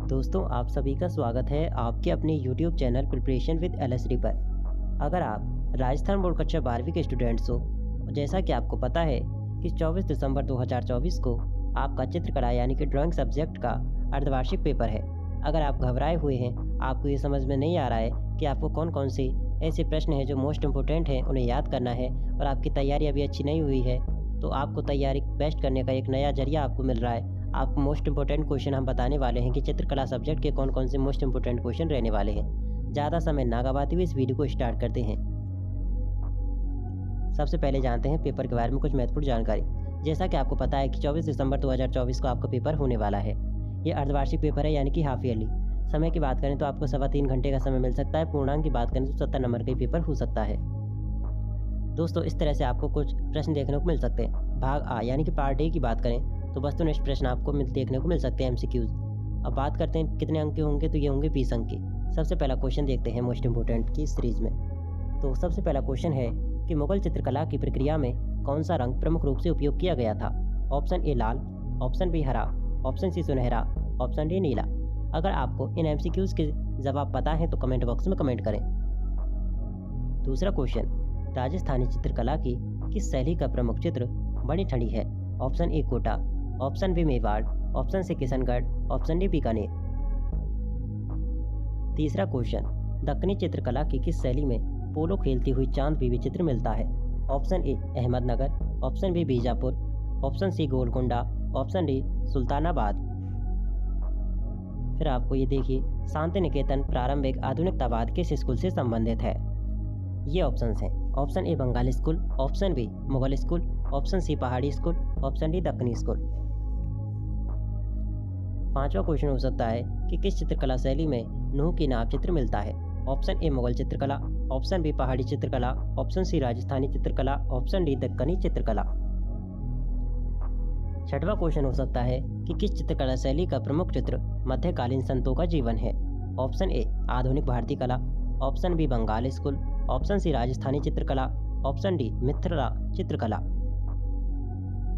दोस्तों, आप सभी का स्वागत है आपके अपने YouTube channel preparation with LSD पर। अगर आप राजस्थान बोर्ड कक्षा 12वीं के स्टूडेंट्स हो, जैसा कि आपको पता है कि 24 दिसंबर 2024 को आपका चित्रकला यानी कि ड्राइंग सब्जेक्ट का अर्धवार्षिक पेपर है। अगर आप घबराए हुए हैं, आपको ये समझ में नहीं आ रहा है कि आपको कौन कौन से ऐसे प्रश्न हैं जो मोस्ट इम्पोर्टेंट हैं उन्हें याद करना है, और आपकी तैयारी अभी अच्छी नहीं हुई है, तो आपको तैयारी बेस्ट करने का एक नया जरिया आपको मिल रहा है। आपको मोस्ट इंपॉर्टेंट क्वेश्चन हम बताने वाले हैं कि चित्रकला सब्जेक्ट के कौन कौन से मोस्ट इंपॉर्टेंट क्वेश्चन रहने वाले हैं। ज़्यादा समय ना गवाते हुए इस वीडियो को स्टार्ट करते हैं। सबसे पहले जानते हैं पेपर के बारे में कुछ महत्वपूर्ण जानकारी। जैसा कि आपको पता है कि 24 दिसंबर 2024 को आपका पेपर होने वाला है। ये अर्धवार्षिक पेपर है यानी कि हाफ ईयरली। समय की बात करें तो आपको 3.25 घंटे का समय मिल सकता है। पूर्णांक की बात करें तो 70 नंबर का पेपर हो सकता है। दोस्तों, इस तरह से आपको कुछ प्रश्न देखने को मिल सकते हैं। भाग आ यानी कि पार्ट ए की बात करें तो वस्तुनिष्ठ प्रश्न आपको देखने को मिल सकते हैं, MCQs। अब बात करते हैं कितने अंक के होंगे, तो ये होंगे 20 अंक के। सबसे पहला क्वेश्चन देखते हैं मोस्ट इंपोर्टेंट की सीरीज में। तो सबसे पहला क्वेश्चन है कि मुगल चित्रकला की प्रक्रिया में कौन सा रंग प्रमुख रूप से उपयोग किया गया था। ऑप्शन ए लाल, ऑप्शन बी हरा, ऑप्शन सी सुनहरा, ऑप्शन डी नीला। अगर आपको इन MCQs के जवाब पता है तो कमेंट बॉक्स में कमेंट करें। दूसरा क्वेश्चन, राजस्थानी चित्रकला की किस शैली का प्रमुख चित्र बनी ठनी है। Option A Kota, option B Mewar, option C Kishangarh, option D Bikaner. तीसरा क्वेश्चन, दक्कनी चित्रकला की किस शैली में पोलो खेलती हुई चांद बीवी चित्र मिलता है। Option A Ahmednagar, option B Bijapur, option C Golconda, option D Sultanabad. फिर आपको ये देखिए, शांति निकेतन प्रारंभिक आधुनिकतावाद किस स्कूल से संबंधित है। ये ऑप्शंस हैं। Option A Bengali school, option B Mughal school, option C Pahari school, option D Deccani school. पांचवा क्वेश्चन हो सकता है कि किस चित्रकला शैली में नूह की नाव चित्र मिलता है। ऑप्शन ए मुगल चित्रकला, ऑप्शन बी पहाड़ी चित्रकला, ऑप्शन सी राजस्थानी चित्रकला, ऑप्शन डी दक्कनी चित्रकला। छठवां क्वेश्चन हो सकता है कि किस चित्रकला शैली का प्रमुख चित्र मध्यकालीन संतों का जीवन है। ऑप्शन ए आधुनिक भारतीय कला, option B Bengal school, option C Rajasthani चित्रकला, ऑप्शन डी मिथिला चित्रकला।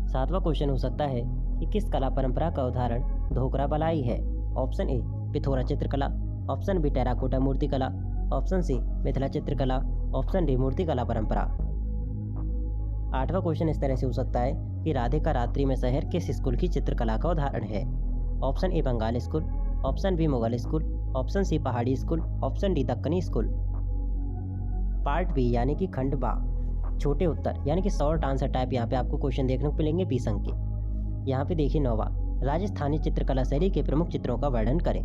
सातवां क्वेश्चन हो सकता है कि किस कला परंपरा का उदाहरण धोकरा बलाई है। ऑप्शन ए पिथौरा चित्रकला, ऑप्शन बी टेराकोटा मूर्तिकला, ऑप्शन सी मिथिला चित्रकला, ऑप्शन डी मूर्तिकला परंपरा। आठवां क्वेश्चन इस तरह से हो सकता है कि राधिका रात्रि में शहर किस स्कूल की चित्रकला का उदाहरण है। Option A Bengal school, option B Mughal school, option C Pahari school, option D Deccani school. Part B यानी कि खंड बा, छोटे उत्तर यानी कि शॉर्ट आंसर टाइप यहाँ पे आपको क्वेश्चन देखने को मिलेंगे 20 अंक के। यहाँ पे देखिए 9वां, राजस्थानी चित्रकला शैली के प्रमुख चित्रों का वर्णन करें।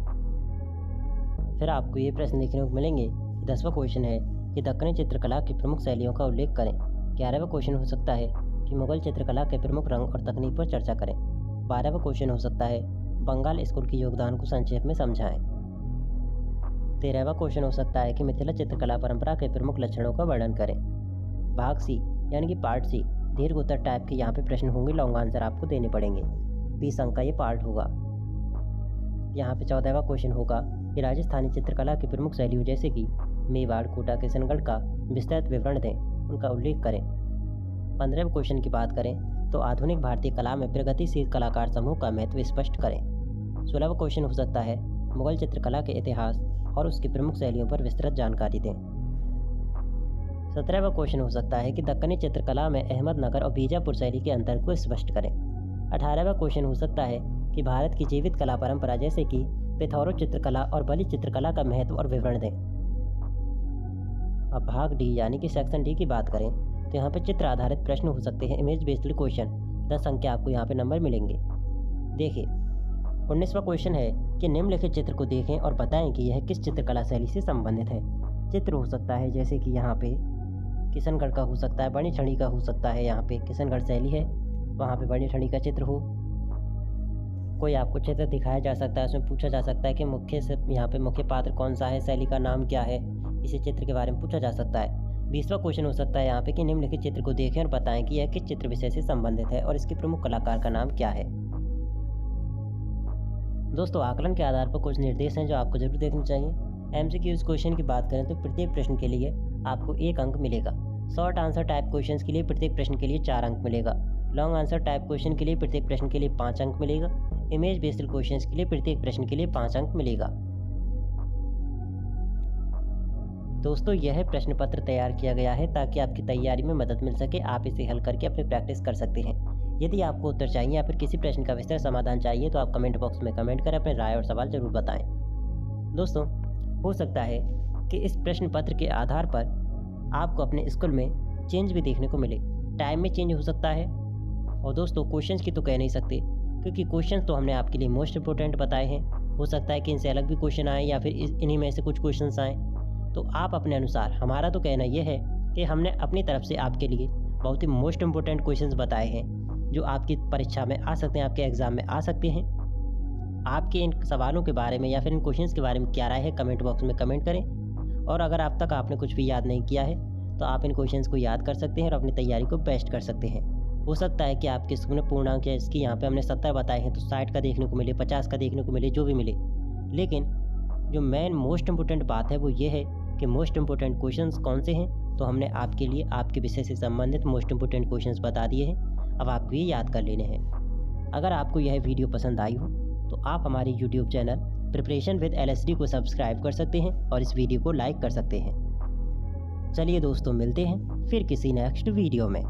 फिर आपको ये प्रश्न देखने को मिलेंगे। 10वां क्वेश्चन है कि दक्कनी चित्रकला की प्रमुख शैलियों का उल्लेख करें। 11वां क्वेश्चन हो सकता है कि मुगल चित्रकला के प्रमुख रंग और तकनीक पर चर्चा करें। 12वां क्वेश्चन हो सकता है बंगाल स्कूल के योगदान को संक्षेप में समझाएं। 13वां क्वेश्चन हो सकता है कि मिथिला चित्रकला परंपरा के प्रमुख लक्षणों का वर्णन करें। भाग सी यानी कि पार्ट सी, दीर्घ उत्तर टाइप के यहाँ पे प्रश्न होंगे, लॉन्ग आंसर आपको देने पड़ेंगे। 20 अंक का ये पार्ट होगा। यहाँ पे 14वां क्वेश्चन होगा कि राजस्थानी चित्रकला की प्रमुख शैलियों जैसे कि मेवाड़, कोटा, किशनगढ़ का विस्तृत विवरण दें, उनका उल्लेख करें। 15वें क्वेश्चन की बात करें तो आधुनिक भारतीय कला में प्रगतिशील कलाकार समूह का महत्व स्पष्ट करें। 16वां क्वेश्चन हो सकता है मुगल चित्रकला के इतिहास और उसकी प्रमुख शैलियों पर विस्तृत जानकारी दें। 17वां क्वेश्चन हो सकता है कि दक्कनी चित्रकला में अहमदनगर और बीजापुर शैली के अंतर को स्पष्ट करें। 18वां क्वेश्चन हो सकता है कि भारत की जीवित कला परंपरा जैसे कि पिथौरा चित्रकला और बलि चित्रकला का महत्व और विवरण दें। अब भाग डी यानी कि सेक्शन डी की बात करें तो यहाँ पे चित्र आधारित प्रश्न हो सकते हैं, इमेज बेस्ड क्वेश्चन। 10 अंक के आपको यहाँ पे नंबर मिलेंगे। देखिए 19वां क्वेश्चन है कि निम्नलिखित चित्र को देखें और बताएं कि यह किस चित्रकला शैली से संबंधित है। चित्र हो सकता है जैसे कि यहाँ पे किशनगढ़ का हो सकता है, बनी ठनी का हो सकता है। यहाँ पे किशनगढ़ शैली है, वहाँ पे बनी ठनी का चित्र हो। कोई आपको चित्र दिखाया जा सकता है, उसमें पूछा जा सकता है कि मुख्य से यहाँ पे मुख्य पात्र कौन सा है, शैली का नाम क्या है, इसी चित्र के बारे में पूछा जा सकता है। 20वां क्वेश्चन हो सकता है यहाँ पे कि निम्नलिखित चित्र को देखें और बताएं कि यह किस चित्र विषय से संबंधित है और इसके प्रमुख कलाकार का नाम क्या है। दोस्तों, आकलन के आधार पर कुछ निर्देश हैं जो आपको जरूर देखने चाहिए। MCQs क्वेश्चन की बात करें तो प्रत्येक प्रश्न के लिए आपको 1 अंक मिलेगा। शॉर्ट आंसर टाइप क्वेश्चंस के लिए प्रत्येक प्रश्न के लिए 4 अंक मिलेगा। लॉन्ग आंसर टाइप क्वेश्चन के लिए प्रत्येक प्रश्न के लिए 5 अंक मिलेगा। इमेज बेस्ड क्वेश्चंस के लिए प्रत्येक प्रश्न के लिए 5 अंक मिलेगा। दोस्तों, यह प्रश्न पत्र तैयार किया गया है ताकि आपकी तैयारी में मदद मिल सके, आप इसे हल करके अपनी प्रैक्टिस कर सकते हैं। यदि आपको उत्तर चाहिए या फिर किसी प्रश्न का विस्तृत समाधान चाहिए तो आप कमेंट बॉक्स में कमेंट कर अपने राय और सवाल जरूर बताएं। दोस्तों, हो सकता है कि इस प्रश्न पत्र के आधार पर आपको अपने स्कूल में चेंज भी देखने को मिले, टाइम में चेंज हो सकता है। और दोस्तों, क्वेश्चंस की तो कह नहीं सकते क्योंकि क्वेश्चंस तो हमने आपके लिए मोस्ट इंपॉर्टेंट बताए हैं। हो सकता है कि इनसे अलग भी क्वेश्चन आए या फिर इन्हीं में से कुछ क्वेश्चंस आएँ, तो आप अपने अनुसार, हमारा तो कहना यह है कि हमने अपनी तरफ से आपके लिए बहुत ही मोस्ट इंपॉर्टेंट क्वेश्चंस बताए हैं जो आपकी परीक्षा में आ सकते हैं, आपके एग्ज़ाम में आ सकते हैं। आपके इन सवालों के बारे में या फिर इन क्वेश्चंस के बारे में क्या राय है, कमेंट बॉक्स में कमेंट करें। और अगर अब तक आपने कुछ भी याद नहीं किया है तो आप इन क्वेश्चंस को याद कर सकते हैं और अपनी तैयारी को बेस्ट कर सकते हैं। हो सकता है कि आपके स्कूल में पूर्णांक है इसकी यहाँ पे हमने 70 बताए हैं तो 60 का देखने को मिले, 50 का देखने को मिले, जो भी मिले। लेकिन जो मेन मोस्ट इंपॉर्टेंट बात है वो ये है कि मोस्ट इंपॉर्टेंट क्वेश्चंस कौन से हैं, तो हमने आपके लिए आपके विषय से संबंधित मोस्ट इंपॉर्टेंट क्वेश्चंस बता दिए हैं। अब आपको ये याद कर लेने हैं। अगर आपको यह वीडियो पसंद आई हो तो आप हमारे YouTube channel preparation with LSD को सब्सक्राइब कर सकते हैं और इस वीडियो को लाइक कर सकते हैं। चलिए दोस्तों, मिलते हैं फिर किसी नेक्स्ट वीडियो में।